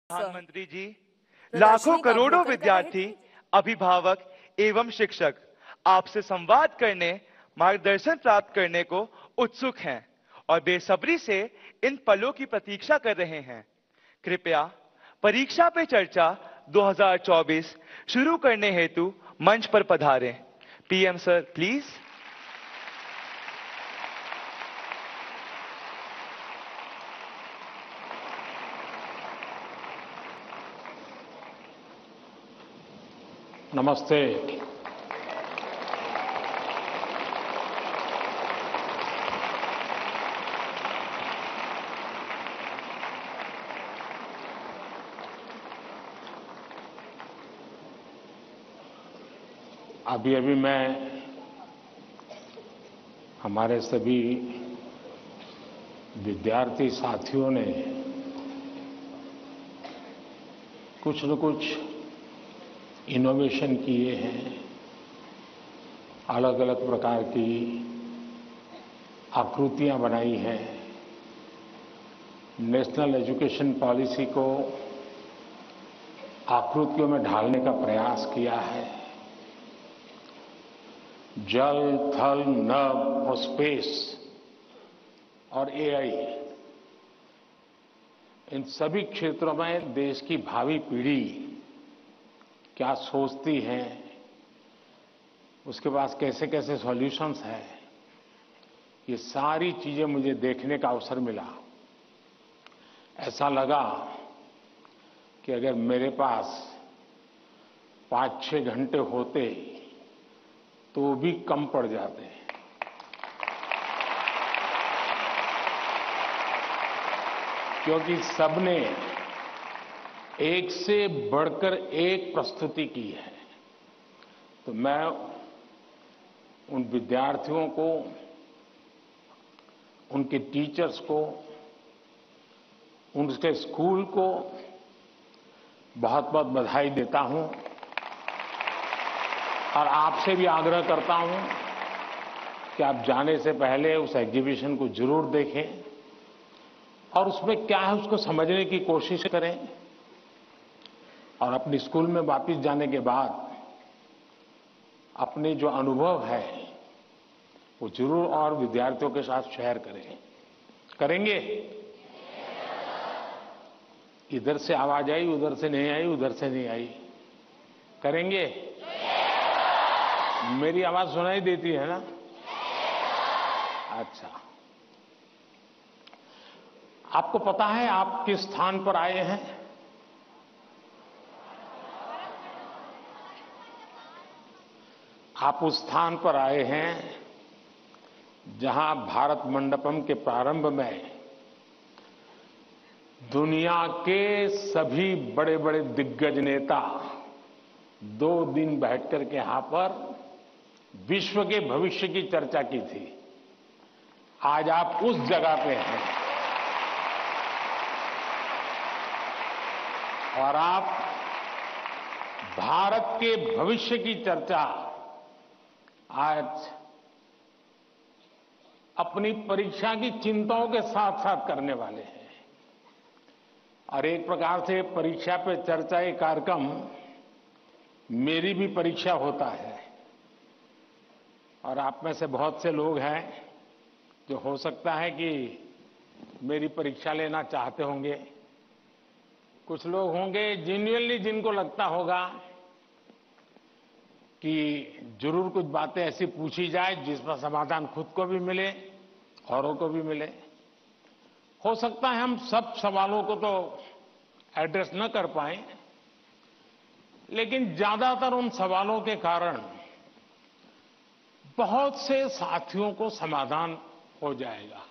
प्रधानमंत्री जी, लाखों प्रदर्शनी का करोड़ों अवलोकन कर रहे विद्यार्थी, थे। अभिभावक एवं शिक्षक आपसे संवाद करने, मार्गदर्शन प्राप्त करने को उत्सुक हैं और बेसब्री से इन पलों की प्रतीक्षा कर रहे हैं। कृपया परीक्षा पे चर्चा 2024 शुरू करने हेतु मंच पर पधारें। PM sir, please. नमस्ते। अभी मैं हमारे सभी विद्यार्थी साथियों ने कुछ न कुछ इनोवेशन किए हैं, अलग अलग प्रकार की आकृतियां बनाई हैं, नेशनल एजुकेशन पॉलिसी को आकृतियों में ढालने का प्रयास किया है। जल, थल, नभ और स्पेस और एआई, इन सभी क्षेत्रों में देश की भावी पीढ़ी क्या सोचती है, उसके पास कैसे कैसे सॉल्यूशंस हैं, ये सारी चीजें मुझे देखने का अवसर मिला। ऐसा लगा कि अगर मेरे पास 5-6 घंटे होते तो भी कम पड़ जाते हैं। क्योंकि सबने एक से बढ़कर एक प्रस्तुति की है। तो मैं उन विद्यार्थियों को, उनके टीचर्स को, उनके स्कूल को बहुत बहुत बधाई देता हूं और आपसे भी आग्रह करता हूं कि आप जाने से पहले उस एग्जीबिशन को जरूर देखें और उसमें क्या है उसको समझने की कोशिश करें और अपनी स्कूल में वापस जाने के बाद अपने जो अनुभव है वो जरूर और विद्यार्थियों के साथ शेयर करें। करेंगे? इधर से आवाज आई, उधर से नहीं आई, उधर से नहीं आई। करेंगे? मेरी आवाज सुनाई देती है ना? अच्छा, आपको पता है आप किस स्थान पर आए हैं? आप उस स्थान पर आए हैं जहां भारत मंडपम के प्रारंभ में दुनिया के सभी बड़े बड़े दिग्गज नेता 2 दिन बैठकर के यहां पर विश्व के भविष्य की चर्चा की थी। आज आप उस जगह पे हैं और आप भारत के भविष्य की चर्चा आज अपनी परीक्षा की चिंताओं के साथ साथ करने वाले हैं। और एक प्रकार से परीक्षा पे चर्चा ये कार्यक्रम मेरी भी परीक्षा होता है और आप में से बहुत से लोग हैं जो हो सकता है कि मेरी परीक्षा लेना चाहते होंगे। कुछ लोग होंगे जेन्युइनली जिनको लगता होगा कि जरूर कुछ बातें ऐसी पूछी जाए जिसका समाधान खुद को भी मिले, औरों को भी मिले। हो सकता है हम सब सवालों को तो एड्रेस न कर पाए, लेकिन ज्यादातर उन सवालों के कारण बहुत से साथियों को समाधान हो जाएगा।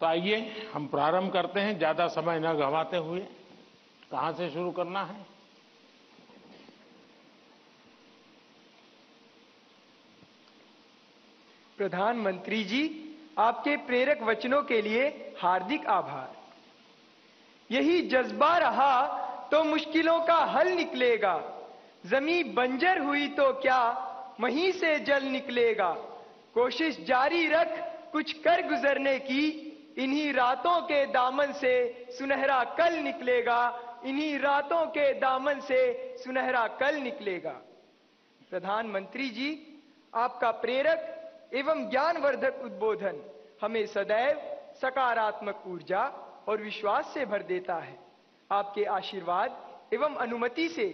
तो आइए हम प्रारंभ करते हैं, ज्यादा समय न गंवाते हुए। कहां से शुरू करना है? प्रधानमंत्री जी, आपके प्रेरक वचनों के लिए हार्दिक आभार। यही जज्बा रहा तो मुश्किलों का हल निकलेगा। जमीन बंजर हुई तो क्या वहीं से जल निकलेगा। कोशिश जारी रख कुछ कर गुजरने की, इन्हीं रातों के दामन से सुनहरा कल निकलेगा, इन्हीं रातों के दामन से सुनहरा कल निकलेगा। प्रधानमंत्री जी, आपका प्रेरक एवं ज्ञानवर्धक उद्बोधन हमें सदैव सकारात्मक ऊर्जा और विश्वास से भर देता है। आपके आशीर्वाद एवं अनुमति से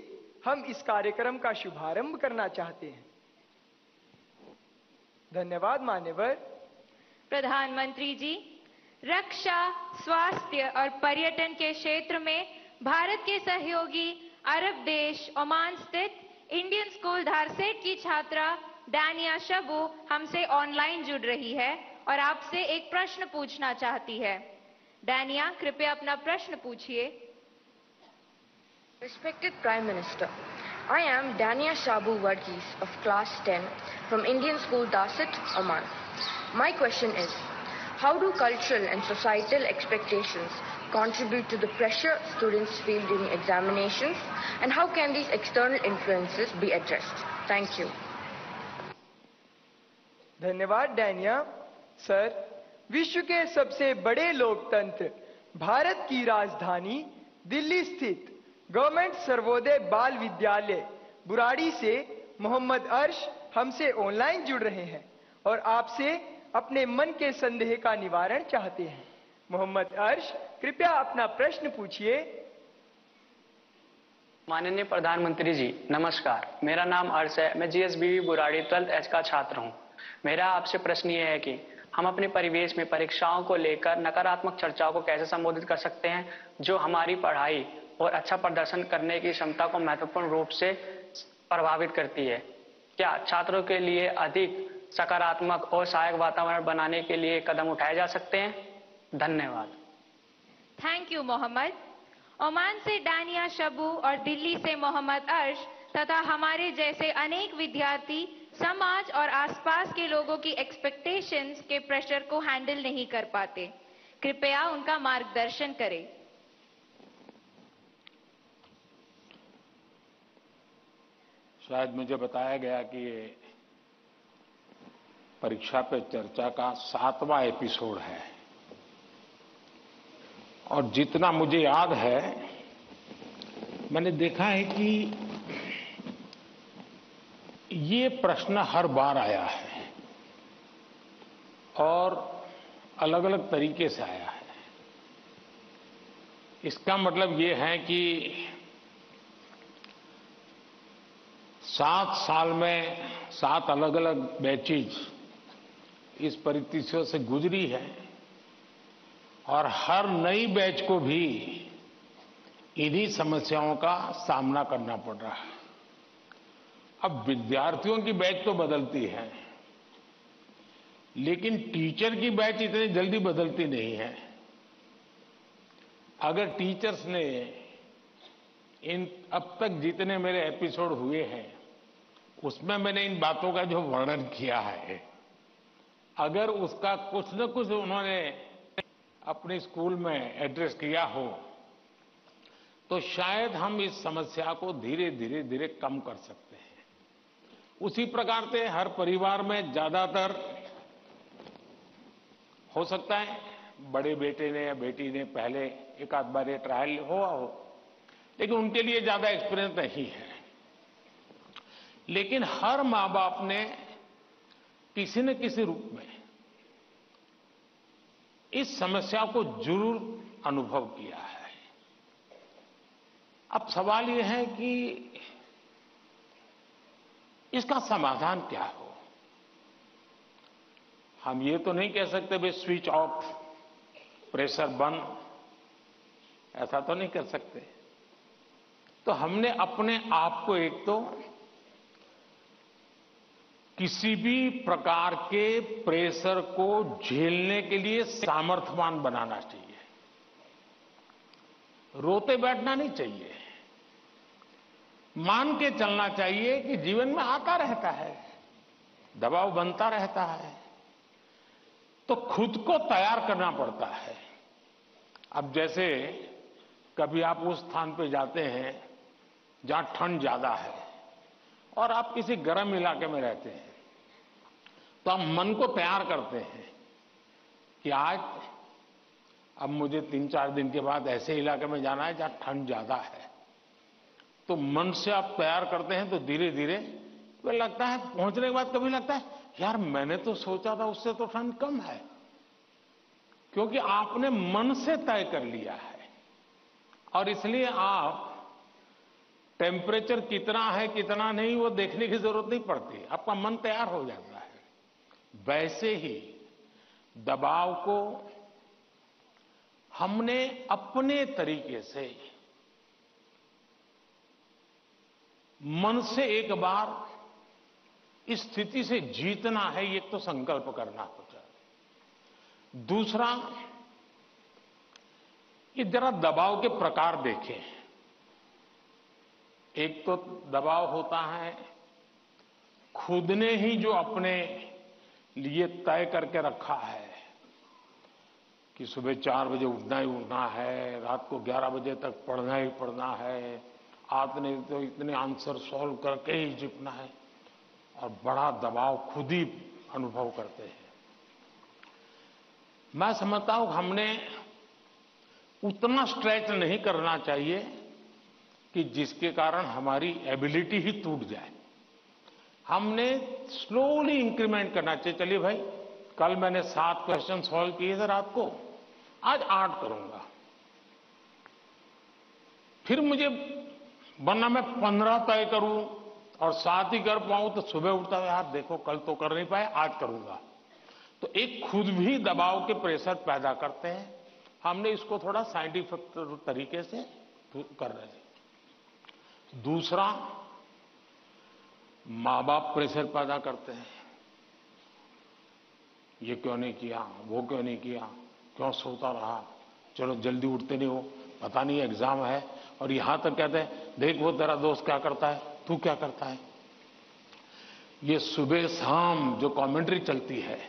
हम इस कार्यक्रम का शुभारंभ करना चाहते हैं। धन्यवाद मान्यवर। प्रधानमंत्री जी, रक्षा, स्वास्थ्य और पर्यटन के क्षेत्र में भारत के सहयोगी अरब देश ओमान स्थित इंडियन स्कूल धारसेट की छात्रा दानिया शबू हमसे ऑनलाइन जुड़ रही है और आपसे एक प्रश्न पूछना चाहती है। दानिया, कृपया अपना प्रश्न पूछिए। Respected Prime Minister, I am Dania Shabu Varghese of Class 10 from Indian School Darsit, Oman. My question is, how do cultural and societal expectations contribute to the pressure students feel during examinations, and how can these external influences be addressed? Thank you. धन्यवाद डैनिया। Sir, विश्व के सबसे बड़े लोकतंत्र भारत की राजधानी दिल्ली स्थित government Sarvodaya बाल विद्यालय बुराड़ी से मोहम्मद अर्श हमसे ऑनलाइन जुड़ रहे हैं और आपसे अपने मन के संदेह का निवारण चाहते हैं। मोहम्मद अर्श, कृपया अपना प्रश्न पूछिए। माननीय प्रधानमंत्री जी, नमस्कार। मेरा नाम अर्श है। मैं जीएसबीवी बुराड़ी 12th H का छात्र हूं। मेरा आपसे प्रश्न ये है कि हम अपने परिवेश में परीक्षाओं को लेकर नकारात्मक चर्चाओं को कैसे संबोधित कर सकते हैं, जो हमारी पढ़ाई और अच्छा प्रदर्शन करने की क्षमता को महत्वपूर्ण रूप से प्रभावित करती है। क्या छात्रों के लिए अधिक सकारात्मक और सहायक वातावरण बनाने के लिए कदम उठाए जा सकते हैं? धन्यवाद। Thank you Mohammad. ओमान से दानिया शबू और दिल्ली से मोहम्मद अर्श तथा हमारे जैसे अनेक विद्यार्थी समाज और आसपास के लोगों की एक्सपेक्टेशंस के प्रेशर को हैंडल नहीं कर पाते। कृपया उनका मार्गदर्शन करें। शायद मुझे बताया गया कि ये परीक्षा पे चर्चा का 7वां एपिसोड है और जितना मुझे याद है, मैंने देखा है कि ये प्रश्न हर बार आया है और अलग अलग तरीके से आया है। इसका मतलब ये है कि 7 साल में 7 अलग अलग बैचेज इस परिस्थितियों से गुजरी है और हर नई बैच को भी इन्हीं समस्याओं का सामना करना पड़ रहा है। अब विद्यार्थियों की बैच तो बदलती है, लेकिन टीचर की बैच इतनी जल्दी बदलती नहीं है। अगर टीचर्स ने इन अब तक जितने मेरे एपिसोड हुए हैं उसमें मैंने इन बातों का जो वर्णन किया है, अगर उसका कुछ न कुछ उन्होंने अपने स्कूल में एड्रेस किया हो तो शायद हम इस समस्या को धीरे धीरे धीरे कम कर सकते हैं। उसी प्रकार से हर परिवार में ज्यादातर हो सकता है बड़े बेटे ने या बेटी ने पहले एक आध बार ये ट्रायल हुआ हो, लेकिन उनके लिए ज्यादा एक्सपीरियंस नहीं है। लेकिन हर मां बाप ने किसी न किसी रूप में इस समस्या को जरूर अनुभव किया है। अब सवाल यह है कि इसका समाधान क्या हो। हम ये तो नहीं कह सकते भाई स्विच ऑफ, प्रेशर बंद, ऐसा तो नहीं कर सकते। तो हमने अपने आप को एक तो किसी भी प्रकार के प्रेशर को झेलने के लिए सामर्थ्यवान बनाना चाहिए। रोते बैठना नहीं चाहिए, मान के चलना चाहिए कि जीवन में आता रहता है, दबाव बनता रहता है, तो खुद को तैयार करना पड़ता है। अब जैसे कभी आप उस स्थान पे जाते हैं जहां ठंड ज्यादा है और आप किसी गर्म इलाके में रहते हैं, तो आप मन को तैयार करते हैं कि आज अब मुझे 3-4 दिन के बाद ऐसे इलाके में जाना है जहां ठंड ज्यादा है, तो मन से आप तैयार करते हैं तो धीरे धीरे तो लगता है, पहुंचने के बाद कभी लगता है यार मैंने तो सोचा था उससे तो ठंड कम है, क्योंकि आपने मन से तय कर लिया है। और इसलिए आप टेम्परेचर कितना है कितना नहीं वो देखने की जरूरत नहीं पड़ती, आपका मन तैयार हो जाता है। वैसे ही दबाव को हमने अपने तरीके से मन से एक बार इस स्थिति से जीतना है, ये तो संकल्प करना होता है। दूसरा, ये जरा दबाव के प्रकार देखें। एक तो दबाव होता है खुद ने ही जो अपने लिए तय करके रखा है कि सुबह 4 बजे उठना ही उठना है, रात को 11 बजे तक पढ़ना ही पढ़ना है, आपने तो इतने आंसर सॉल्व करके ही जीतना है, और बड़ा दबाव खुद ही अनुभव करते हैं। मैं समझता हूं हमने उतना स्ट्रेच नहीं करना चाहिए कि जिसके कारण हमारी एबिलिटी ही टूट जाए। हमने स्लोली इंक्रीमेंट करना चाहिए। चलिए भाई, कल मैंने 7 क्वेश्चन सॉल्व किए थे रात को, आज 8 करूंगा। फिर मुझे वरना मैं 15 तय करूं और 7 ही कर पाऊं तो सुबह उठता है यार देखो कल तो कर नहीं पाए, आज करूंगा। तो एक खुद भी दबाव के प्रेशर पैदा करते हैं। हमने इसको थोड़ा साइंटिफिक तरीके से कर रहे हैं। दूसरा, मां बाप प्रेशर पैदा करते हैं, ये क्यों नहीं किया, वो क्यों नहीं किया, क्यों सोता रहा, चलो जल्दी उठते नहीं हो, पता नहीं एग्जाम है, और यहां तक कहते हैं देख वो तेरा दोस्त क्या करता है, तू क्या करता है। ये सुबह शाम जो कमेंट्री चलती है,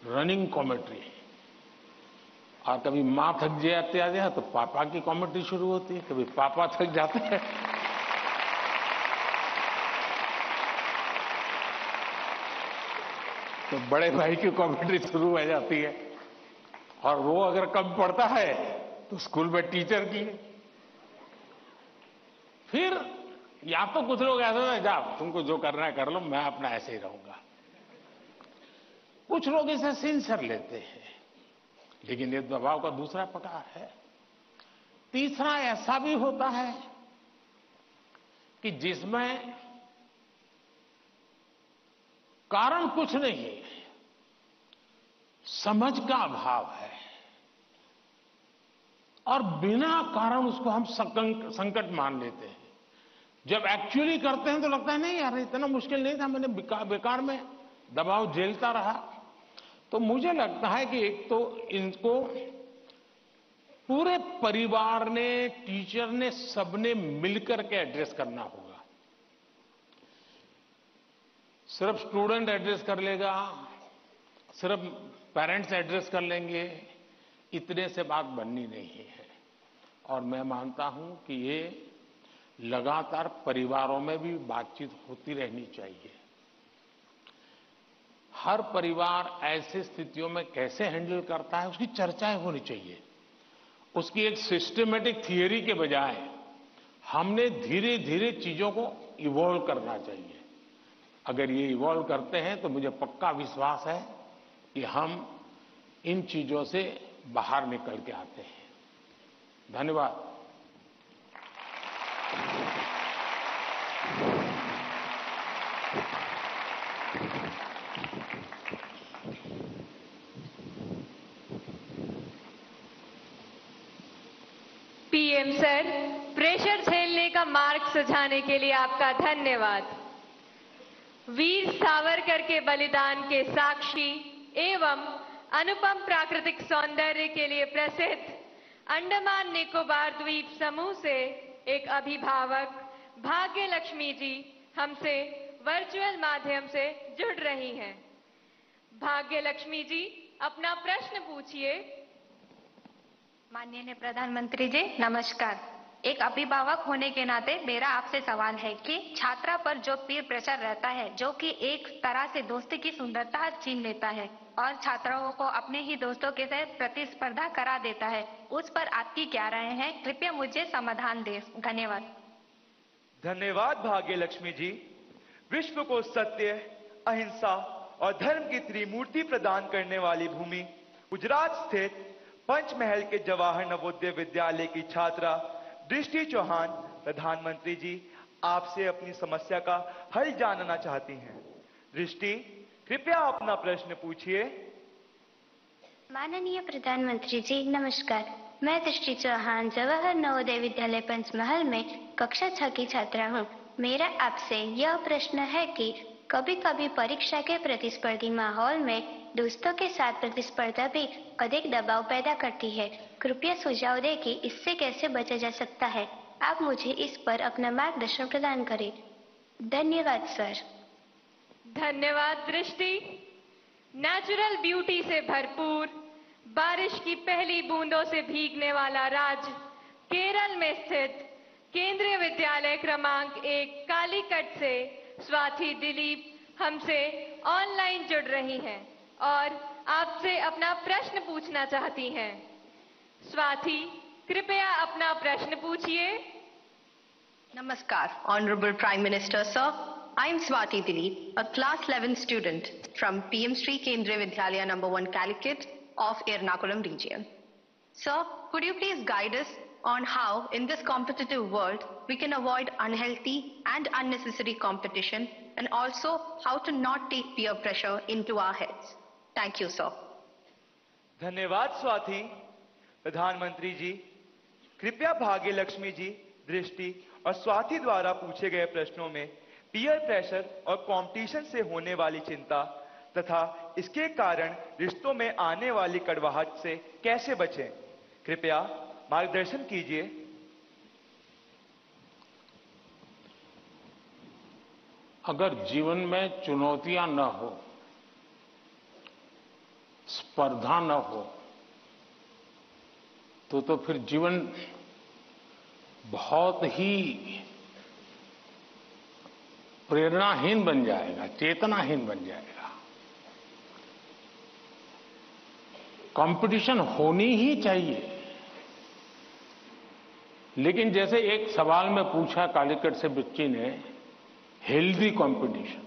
रनिंग कमेंट्री, और कभी मां थक जाती है तो पापा की कमेंट्री शुरू होती है, कभी पापा थक जाते हैं तो बड़े भाई की कमेंट्री शुरू हो जाती है, और वो अगर कम पढ़ता है तो स्कूल में टीचर की। फिर या तो कुछ लोग ऐसा है जाओ तुमको जो करना है कर लो, मैं अपना ऐसे ही रहूंगा। कुछ लोग इसे सिंसियर लेते हैं, लेकिन ये दबाव का दूसरा प्रकार है। तीसरा ऐसा भी होता है कि जिसमें कारण कुछ नहीं है, समझ का अभाव है, और बिना कारण उसको हम संकट मान लेते हैं। जब एक्चुअली करते हैं तो लगता है नहीं यार इतना मुश्किल नहीं था, मैंने बेकार में दबाव झेलता रहा। तो मुझे लगता है कि एक तो इनको पूरे परिवार ने, टीचर ने, सबने मिलकर के एड्रेस करना होगा। सिर्फ स्टूडेंट एड्रेस कर लेगा, सिर्फ पेरेंट्स एड्रेस कर लेंगे, इतने से बात बननी नहीं है। और मैं मानता हूं कि ये लगातार परिवारों में भी बातचीत होती रहनी चाहिए। हर परिवार ऐसी स्थितियों में कैसे हैंडल करता है उसकी चर्चाएं होनी चाहिए। उसकी एक सिस्टमेटिक थियरी के बजाय हमने धीरे धीरे चीजों को इवॉल्व करना चाहिए। अगर ये इवॉल्व करते हैं तो मुझे पक्का विश्वास है कि हम इन चीजों से बाहर निकल के आते हैं। धन्यवाद। पीएम सर, प्रेशर झेलने का मार्ग सुझाने के लिए आपका धन्यवाद। वीर सावरकर के बलिदान के साक्षी एवं अनुपम प्राकृतिक सौंदर्य के लिए प्रसिद्ध अंडमान निकोबार द्वीप समूह से एक अभिभावक भाग्य लक्ष्मी जी हमसे वर्चुअल माध्यम से जुड़ रही हैं। भाग्य लक्ष्मी जी, अपना प्रश्न पूछिए। माननीय प्रधानमंत्री जी नमस्कार। एक अभिभावक होने के नाते मेरा आपसे सवाल है कि छात्रा पर जो पीर प्रेशर रहता है, जो कि एक तरह से दोस्ती की सुंदरता छीन लेता है, और छात्राओं को अपने ही दोस्तों के साथ प्रतिस्पर्धा करा देता है, उस पर आपकी क्या राय है? कृपया मुझे समाधान दें। धन्यवाद। धन्यवाद भाग्य लक्ष्मी जी। विश्व को सत्य, अहिंसा और धर्म की त्रिमूर्ति प्रदान करने वाली भूमि गुजरात स्थित पंचमहल के जवाहर नवोदय विद्यालय की छात्रा दृष्टि चौहान प्रधानमंत्री जी आपसे अपनी समस्या का हल जानना चाहती हैं। दृष्टि, कृपया अपना प्रश्न पूछिए। माननीय प्रधानमंत्री जी नमस्कार। मैं दृष्टि चौहान जवाहर नवोदय विद्यालय पंचमहल में कक्षा 6 की छात्रा हूँ। मेरा आपसे यह प्रश्न है कि कभी कभी परीक्षा के प्रतिस्पर्धी माहौल में दोस्तों के साथ प्रतिस्पर्धा भी अधिक दबाव पैदा करती है। कृपया सुझाव दें कि इससे कैसे बचा जा सकता है। आप मुझे इस पर अपना मार्गदर्शन प्रदान करें। धन्यवाद सर। धन्यवाद दृष्टि। नेचुरल ब्यूटी से भरपूर, बारिश की पहली बूंदों से भीगने वाला राज्य केरल में स्थित केंद्रीय विद्यालय क्रमांक 1 कालीकट से स्वाति दिलीप हमसे ऑनलाइन जुड़ रही हैं और आपसे अपना प्रश्न पूछना चाहती हैं। स्वाति, कृपया अपना प्रश्न पूछिए। Namaskar, Honorable Prime Minister, sir. I am Swati Dilip, a class 11 student from PM Sri Kendriya Vidyalaya number 1 Calicut of Ernakulam region. Sir, could you please guide us on how in this competitive world we can avoid unhealthy and unnecessary competition and also how to not take peer pressure into our heads? Thank you, sir. धन्यवाद स्वाति। प्रधानमंत्री जी, कृपया भाग्य लक्ष्मी जी, दृष्टि और स्वाति द्वारा पूछे गए प्रश्नों में पीयर प्रेशर और कंपटीशन से होने वाली चिंता तथा इसके कारण रिश्तों में आने वाली कड़वाहट से कैसे बचें, कृपया मार्गदर्शन कीजिए। अगर जीवन में चुनौतियां न हो, स्पर्धा न हो, तो फिर जीवन बहुत ही प्रेरणाहीन बन जाएगा, चेतनाहीन बन जाएगा। कंपटीशन होनी ही चाहिए, लेकिन जैसे एक सवाल में पूछा कालीकट से बच्ची ने, हेल्दी कंपटीशन,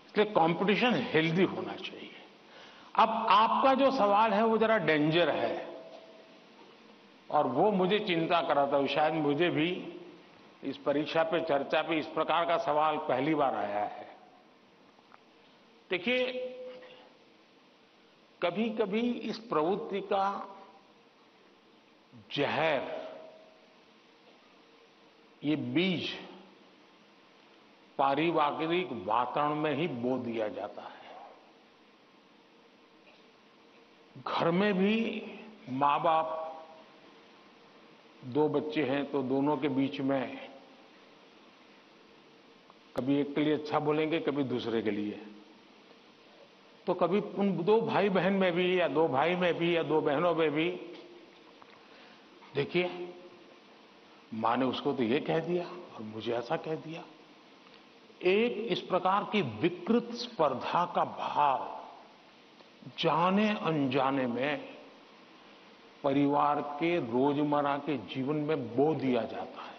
इसलिए कंपटीशन हेल्दी होना चाहिए। अब आपका जो सवाल है वो जरा डेंजर है और वो मुझे चिंता कराता है। शायद मुझे भी इस परीक्षा पे चर्चा पे इस प्रकार का सवाल पहली बार आया है। देखिए, कभी कभी इस प्रवृत्ति का जहर, ये बीज पारिवारिक वातावरण में ही बो दिया जाता है। घर में भी माँ बाप, दो बच्चे हैं तो दोनों के बीच में कभी एक के लिए अच्छा बोलेंगे, कभी दूसरे के लिए। तो कभी उन दो भाई बहन में भी, या दो भाई में भी, या दो बहनों में भी, देखिए मां ने उसको तो ये कह दिया और मुझे ऐसा कह दिया। एक इस प्रकार की विकृत स्पर्धा का भाव जाने अनजाने में परिवार के रोजमर्रा के जीवन में बो दिया जाता है।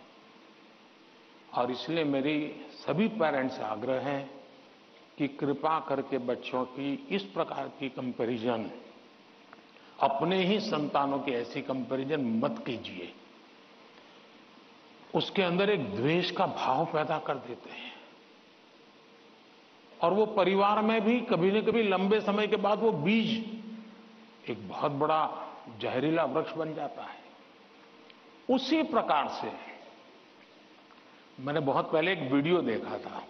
और इसलिए मेरी सभी पेरेंट्स से आग्रह है कि कृपा करके बच्चों की इस प्रकार की कंपैरिजन, अपने ही संतानों की ऐसी कंपैरिजन मत कीजिए। उसके अंदर एक द्वेष का भाव पैदा कर देते हैं और वो परिवार में भी कभी न कभी लंबे समय के बाद वो बीज एक बहुत बड़ा जहरीला वृक्ष बन जाता है। उसी प्रकार से मैंने बहुत पहले एक वीडियो देखा था,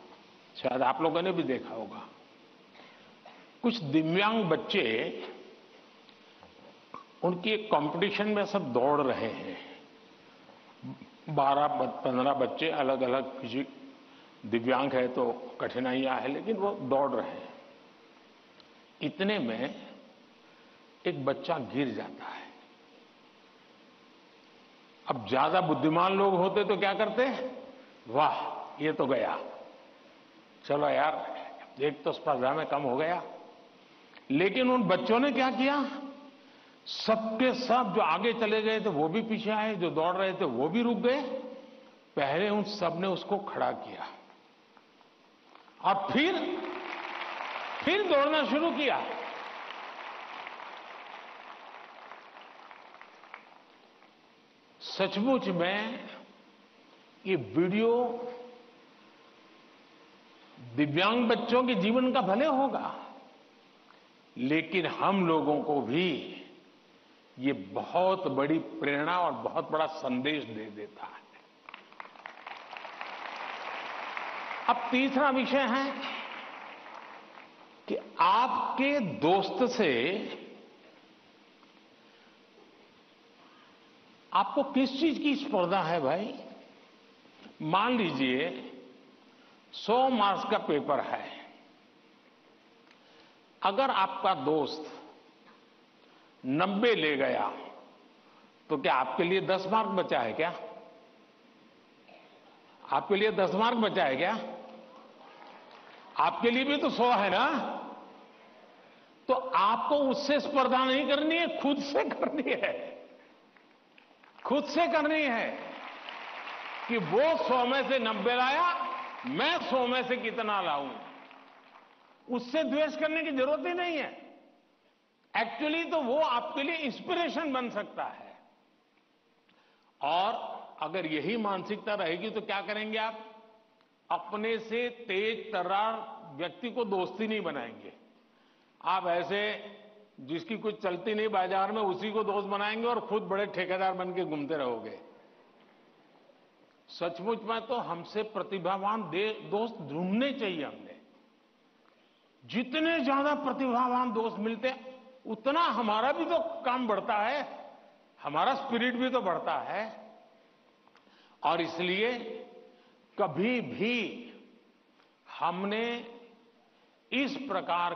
शायद आप लोगों ने भी देखा होगा। कुछ दिव्यांग बच्चे, उनकी एक कंपटीशन में सब दौड़ रहे हैं। 12-15 बच्चे अलग अलग, किसी दिव्यांग है तो कठिनाइयां है, लेकिन वो दौड़ रहे हैं। इतने में एक बच्चा गिर जाता है। अब ज्यादा बुद्धिमान लोग होते तो क्या करते? वाह, ये तो गया, चलो यार एक तो स्पर्धा में कम हो गया। लेकिन उन बच्चों ने क्या किया, सबके सब जो आगे चले गए थे वो भी पीछे आए, जो दौड़ रहे थे वो भी रुक गए। पहले उन सब ने उसको खड़ा किया और फिर दौड़ना शुरू किया। सचमुच में ये वीडियो दिव्यांग बच्चों के जीवन का भले होगा, लेकिन हम लोगों को भी ये बहुत बड़ी प्रेरणा और बहुत बड़ा संदेश दे देता है। अब तीसरा विषय है कि आपके दोस्त से आपको किस चीज की स्पर्धा है भाई। मान लीजिए 100 मार्क्स का पेपर है, अगर आपका दोस्त 90 ले गया तो क्या आपके लिए 10 मार्क बचा है क्या? आपके लिए 10 मार्क बचा है क्या? आपके लिए भी तो 100 है ना। तो आपको उससे स्पर्धा नहीं करनी है, खुद से करनी है। खुद से करनी है कि वो 100 में से 90 लाया, मैं 100 में से कितना लाऊं। उससे द्वेष करने की जरूरत ही नहीं है। एक्चुअली तो वो आपके लिए इंस्पिरेशन बन सकता है। और अगर यही मानसिकता रहेगी तो क्या करेंगे आप? अपने से तेज तर्रार व्यक्ति को दोस्ती नहीं बनाएंगे। आप ऐसे जिसकी कुछ चलती नहीं बाजार में उसी को दोस्त बनाएंगे और खुद बड़े ठेकेदार बन के घूमते रहोगे। सचमुच में तो हमसे प्रतिभावान दोस्त ढूंढने चाहिए। हमने जितने ज्यादा प्रतिभावान दोस्त मिलते उतना हमारा भी तो काम बढ़ता है, हमारा स्पिरिट भी तो बढ़ता है। और इसलिए कभी भी हमने इस प्रकार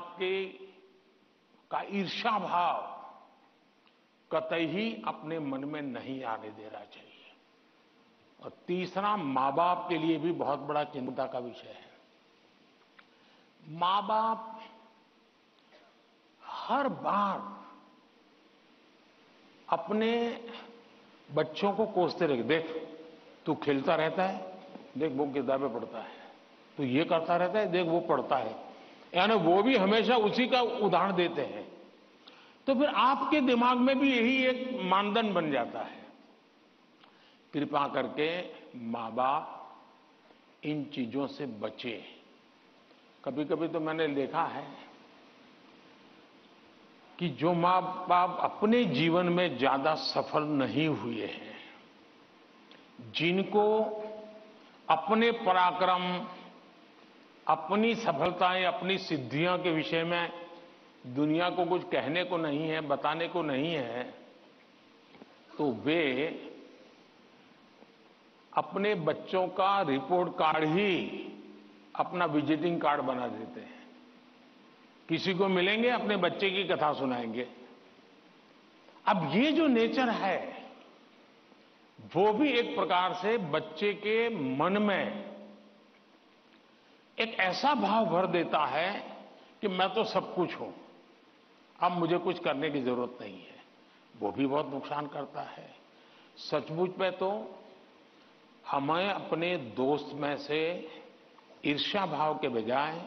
का ईर्ष्या भाव कतई ही अपने मन में नहीं आने देना चाहिए। और तीसरा, मां बाप के लिए भी बहुत बड़ा चिंता का विषय है। मां बाप हर बार अपने बच्चों को कोसते रहे, देख तू खेलता रहता है, देख वो किताबें पढ़ता है, तू ये करता रहता है, देख वो पढ़ता है। यानी वो भी हमेशा उसी का उदाहरण देते हैं। तो फिर आपके दिमाग में भी यही एक मानदंड बन जाता है। कृपा करके मां बाप इन चीजों से बचे। कभी कभी तो मैंने देखा है कि जो मां बाप अपने जीवन में ज्यादा सफल नहीं हुए हैं, जिनको अपने पराक्रम, अपनी सफलताएं, अपनी सिद्धियों के विषय में दुनिया को कुछ कहने को नहीं है, बताने को नहीं है, तो वे अपने बच्चों का रिपोर्ट कार्ड ही अपना विजिटिंग कार्ड बना देते हैं। किसी को मिलेंगे, अपने बच्चे की कथा सुनाएंगे। अब ये जो नेचर है वो भी एक प्रकार से बच्चे के मन में एक ऐसा भाव भर देता है कि मैं तो सब कुछ हूं, अब मुझे कुछ करने की जरूरत नहीं है। वो भी बहुत नुकसान करता है। सचमुच में तो हमें अपने दोस्त में से ईर्ष्या भाव के बजाय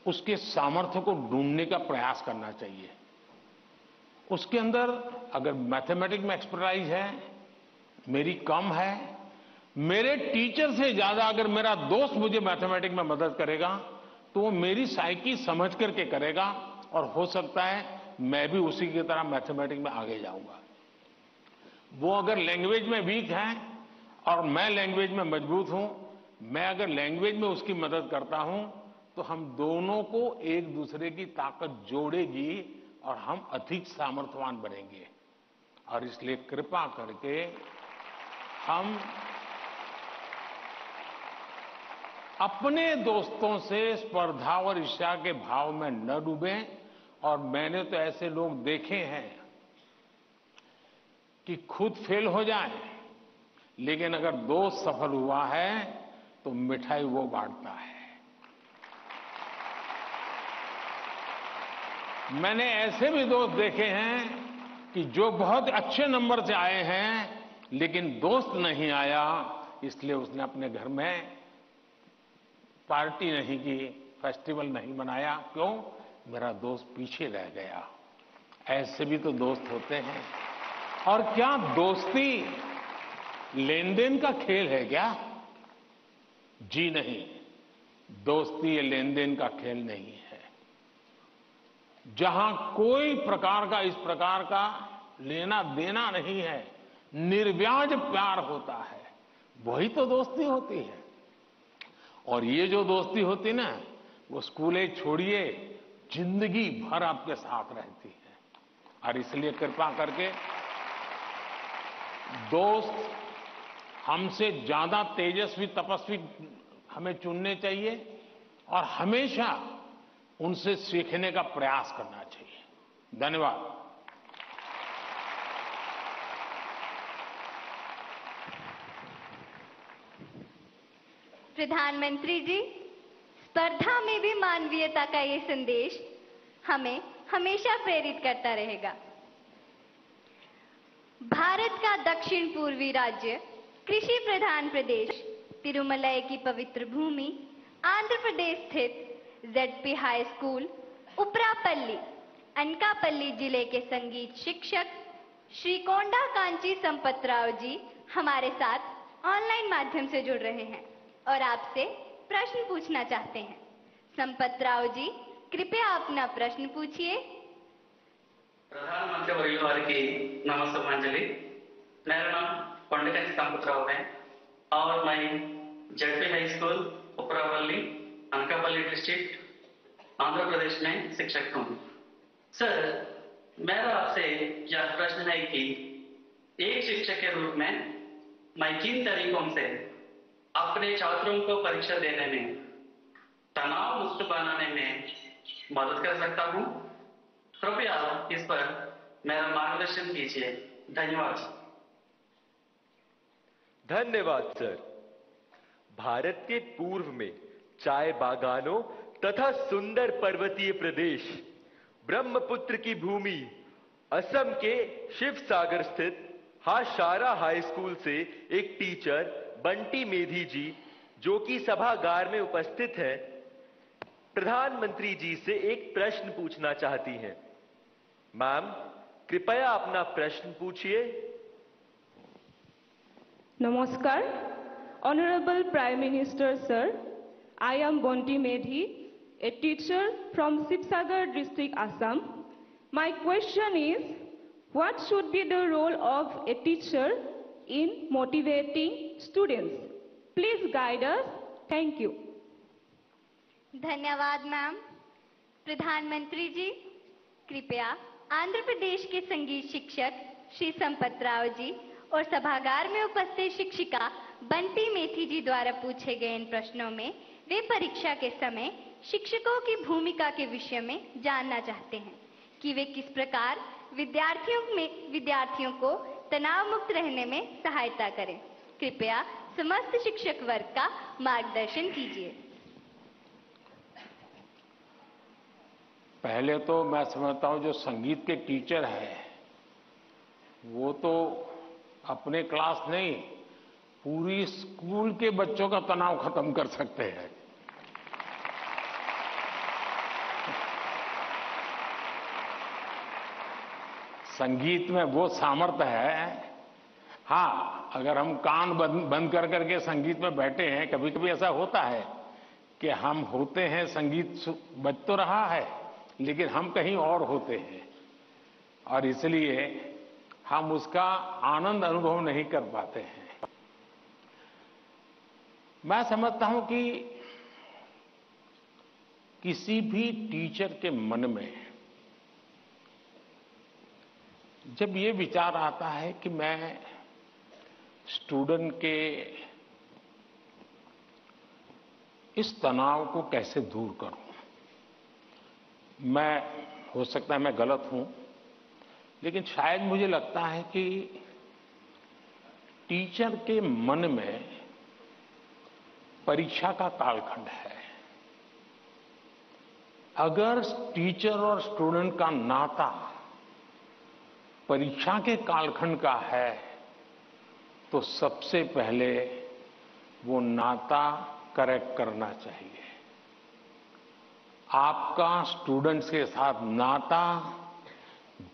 उसके सामर्थ्य को ढूंढने का प्रयास करना चाहिए। उसके अंदर अगर मैथमेटिक्स में एक्सपर्टाइज है, मेरी कम है, मेरे टीचर से ज्यादा अगर मेरा दोस्त मुझे मैथमेटिक्स में मदद करेगा तो वो मेरी साइकी समझ करके करेगा और हो सकता है मैं भी उसी की तरह मैथमेटिक्स में आगे जाऊंगा। वो अगर लैंग्वेज में वीक है और मैं लैंग्वेज में मजबूत हूं, मैं अगर लैंग्वेज में उसकी मदद करता हूं तो हम दोनों को एक दूसरे की ताकत जोड़ेगी और हम अधिक सामर्थ्यवान बनेंगे। और इसलिए कृपा करके हम अपने दोस्तों से स्पर्धा और ईर्ष्या के भाव में न डूबें। और मैंने तो ऐसे लोग देखे हैं कि खुद फेल हो जाए, लेकिन अगर दोस्त सफल हुआ है तो मिठाई वो बांटता है। मैंने ऐसे भी दोस्त देखे हैं कि जो बहुत अच्छे नंबर से आए हैं लेकिन दोस्त नहीं आया, इसलिए उसने अपने घर में पार्टी नहीं की, फेस्टिवल नहीं मनाया। क्यों? मेरा दोस्त पीछे रह गया। ऐसे भी तो दोस्त होते हैं। और क्या दोस्ती लेन देन का खेल है क्या? जी नहीं, दोस्ती ये लेन देन का खेल नहीं है। जहां कोई प्रकार का इस प्रकार का लेना देना नहीं है, निर्व्याज प्यार होता है, वही तो दोस्ती होती है। और ये जो दोस्ती होती ना, वो स्कूल छोड़िए जिंदगी भर आपके साथ रहती है। और इसलिए कृपा करके दोस्त हमसे ज्यादा तेजस्वी तपस्वी हमें चुनने चाहिए और हमेशा उनसे सीखने का प्रयास करना चाहिए। धन्यवाद। प्रधानमंत्री जी, स्पर्धा में भी मानवीयता का ये संदेश हमें हमेशा प्रेरित करता रहेगा। भारत का दक्षिण पूर्वी राज्य, कृषि प्रधान प्रदेश, तिरुमलाई की पवित्र भूमि, आंध्र प्रदेश स्थित ZP high school Uparapalli, Anakapalli जिले के संगीत शिक्षक श्री कोंडा कांची संपतराव जी हमारे साथ ऑनलाइन माध्यम से जुड़ रहे हैं और आपसे प्रश्न पूछना चाहते हैं। संपतराव जी, कृपया अपना प्रश्न पूछिए। प्रधानमंत्री वर्य वाరికి नमस्कारांजलि। मेरा नाम कोंडकांची संपतराव है और मैं ZP high school Uparapalli, Anakapalli district, Andhra Pradesh में शिक्षक हूँ। सर, मेरा आपसे यह प्रश्न है कि एक शिक्षक के रूप में मैं किन तरीकों से अपने छात्रों को परीक्षा देने में तनाव मुक्त बनाने में मदद कर सकता हूँ? कृपया इस पर मेरा मार्गदर्शन कीजिए। धन्यवाद। धन्यवाद सर। भारत के पूर्व में चाय बागानों तथा सुंदर पर्वतीय प्रदेश, ब्रह्मपुत्र की भूमि, असम के शिव सागर स्थित हाशारा हाई स्कूल से एक टीचर बंटी मेधी जी, जो कि सभागार में उपस्थित है, प्रधानमंत्री जी से एक प्रश्न पूछना चाहती हैं। मैम, कृपया अपना प्रश्न पूछिए। Namaskar, Honorable Prime Minister Sir, I am Bonti Medhi, a teacher from Sibsagar district, Assam. My question is, what should be the role of a teacher in motivating students? Please guide us. Thank you. धन्यवाद ma'am. प्रधानमंत्री जी, कृपया आंध्र प्रदेश के संगीत शिक्षक श्री संपतराव जी और सभागार में उपस्थित शिक्षिका बंटी मेथी जी द्वारा पूछे गए इन प्रश्नों में वे परीक्षा के समय शिक्षकों की भूमिका के विषय में जानना चाहते हैं कि वे किस प्रकार विद्यार्थियों को तनाव मुक्त रहने में सहायता करें। कृपया समस्त शिक्षक वर्ग का मार्गदर्शन कीजिए। पहले तो मैं समझता हूं जो संगीत के टीचर हैं वो तो अपने क्लास नहीं, पूरी स्कूल के बच्चों का तनाव खत्म कर सकते हैं। संगीत में वो सामर्थ्य है। हाँ, अगर हम कान बंद कर करके संगीत में बैठे हैं, कभी कभी ऐसा होता है कि हम होते हैं, संगीत बज तो रहा है लेकिन हम कहीं और होते हैं और इसलिए हम उसका आनंद अनुभव नहीं कर पाते हैं। मैं समझता हूं कि किसी भी टीचर के मन में जब ये विचार आता है कि मैं स्टूडेंट के इस तनाव को कैसे दूर करूं, मैं हो सकता है मैं गलत हूं, लेकिन शायद मुझे लगता है कि टीचर के मन में परीक्षा का कालखंड है। अगर टीचर और स्टूडेंट का नाता परीक्षा के कालखंड का है तो सबसे पहले वो नाता करेक्ट करना चाहिए। आपका स्टूडेंट्स के साथ नाता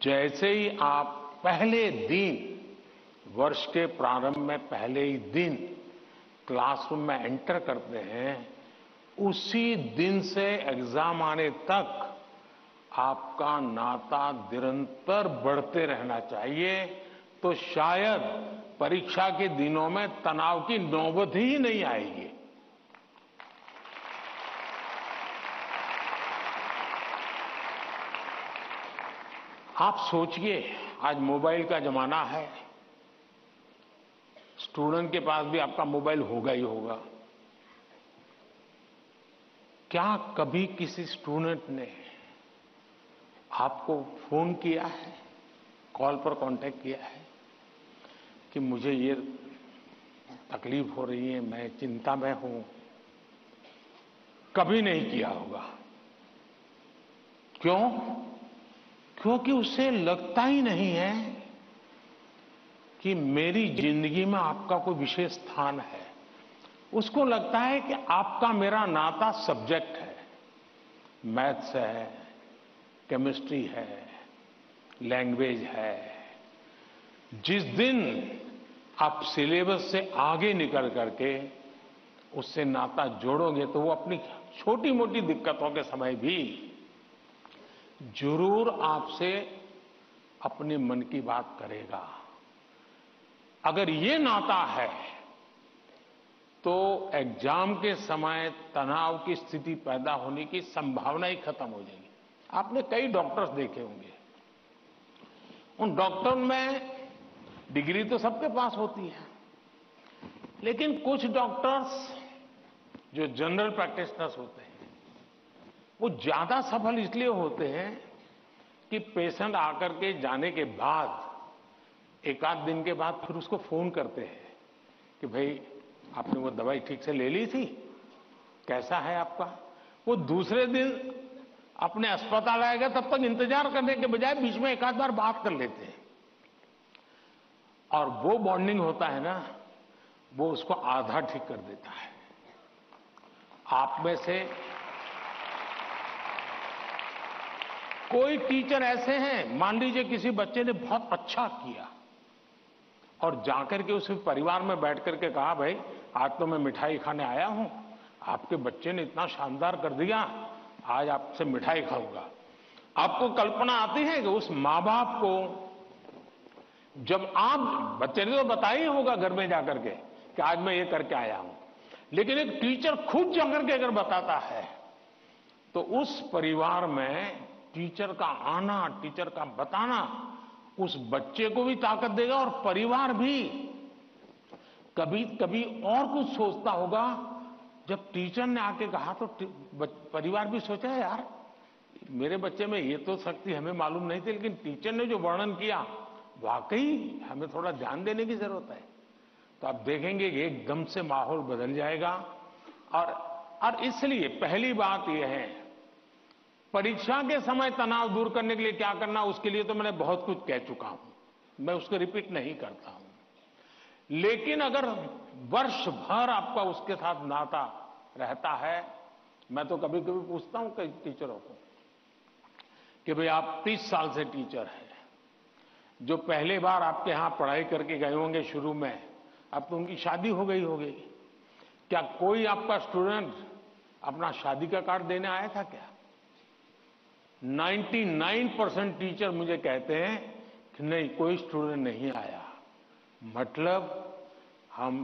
जैसे ही आप पहले दिन, वर्ष के प्रारंभ में पहले ही दिन क्लासरूम में एंटर करते हैं, उसी दिन से एग्जाम आने तक आपका नाता निरंतर बढ़ते रहना चाहिए। तो शायद परीक्षा के दिनों में तनाव की नौबत ही नहीं आएगी। आप सोचिए, आज मोबाइल का जमाना है, स्टूडेंट के पास भी आपका मोबाइल होगा ही होगा। क्या कभी किसी स्टूडेंट ने आपको फोन किया है, कॉल पर कांटेक्ट किया है कि मुझे ये तकलीफ हो रही है, मैं चिंता में हूं? कभी नहीं किया होगा। क्यों? क्योंकि उसे लगता ही नहीं है कि मेरी जिंदगी में आपका कोई विशेष स्थान है। उसको लगता है कि आपका मेरा नाता सब्जेक्ट है, मैथ्स है, केमिस्ट्री है, लैंग्वेज है। जिस दिन आप सिलेबस से आगे निकल करके उससे नाता जोड़ोगे तो वो अपनी छोटी मोटी दिक्कतों के समय भी जरूर आपसे अपने मन की बात करेगा। अगर ये नाता है तो एग्जाम के समय तनाव की स्थिति पैदा होने की संभावना ही खत्म हो जाएगी। आपने कई डॉक्टर्स देखे होंगे, उन डॉक्टर में डिग्री तो सबके पास होती है, लेकिन कुछ डॉक्टर्स जो जनरल प्रैक्टिशनर्स होते हैं वो ज्यादा सफल इसलिए होते हैं कि पेशेंट आकर के जाने के बाद एक आध दिन के बाद फिर उसको फोन करते हैं कि भाई आपने वो दवाई ठीक से ले ली थी, कैसा है आपका? वो दूसरे दिन अपने अस्पताल आएगा, तब तक इंतजार करने के बजाय बीच में एक आध बार बात कर लेते हैं। और वो बॉन्डिंग होता है ना, वो उसको आधा ठीक कर देता है। आप में से कोई टीचर ऐसे हैं, मान लीजिए किसी बच्चे ने बहुत अच्छा किया और जाकर के उस परिवार में बैठ करके कहा, भाई आज तो मैं मिठाई खाने आया हूं, आपके बच्चे ने इतना शानदार कर दिया, आज आपसे मिठाई खाऊंगा। आपको कल्पना आती है कि उस माँ बाप को, जब आप, बच्चे ने तो बताया ही होगा घर में जाकर के कि आज मैं ये करके आया हूं, लेकिन एक टीचर खुद जाकर के अगर बताता है तो उस परिवार में टीचर का आना, टीचर का बताना उस बच्चे को भी ताकत देगा और परिवार भी कभी कभी और कुछ सोचता होगा। जब टीचर ने आके कहा तो परिवार भी सोचा, यार मेरे बच्चे में ये तो शक्ति हमें मालूम नहीं थी, लेकिन टीचर ने जो वर्णन किया वाकई हमें थोड़ा ध्यान देने की जरूरत है। तो आप देखेंगे कि एकदम से माहौल बदल जाएगा। और इसलिए पहली बात यह है, परीक्षा के समय तनाव दूर करने के लिए क्या करना, उसके लिए तो मैंने बहुत कुछ कह चुका हूं, मैं उसको रिपीट नहीं करता हूं। लेकिन अगर वर्ष भर आपका उसके साथ नाता रहता है, मैं तो कभी कभी पूछता हूं कई टीचरों को कि भाई आप 30 साल से टीचर हैं, जो पहले बार आपके यहां पढ़ाई करके गए होंगे शुरू में, अब तो उनकी शादी हो गई होगी, क्या कोई आपका स्टूडेंट अपना शादी का कार्ड देने आया था क्या? 99% टीचर मुझे कहते हैं कि नहीं, कोई स्टूडेंट नहीं आया। मतलब हम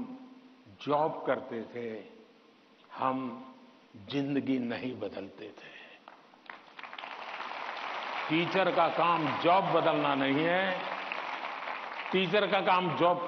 जॉब करते थे, हम जिंदगी नहीं बदलते थे। टीचर का काम जॉब बदलना नहीं है, टीचर का काम जॉब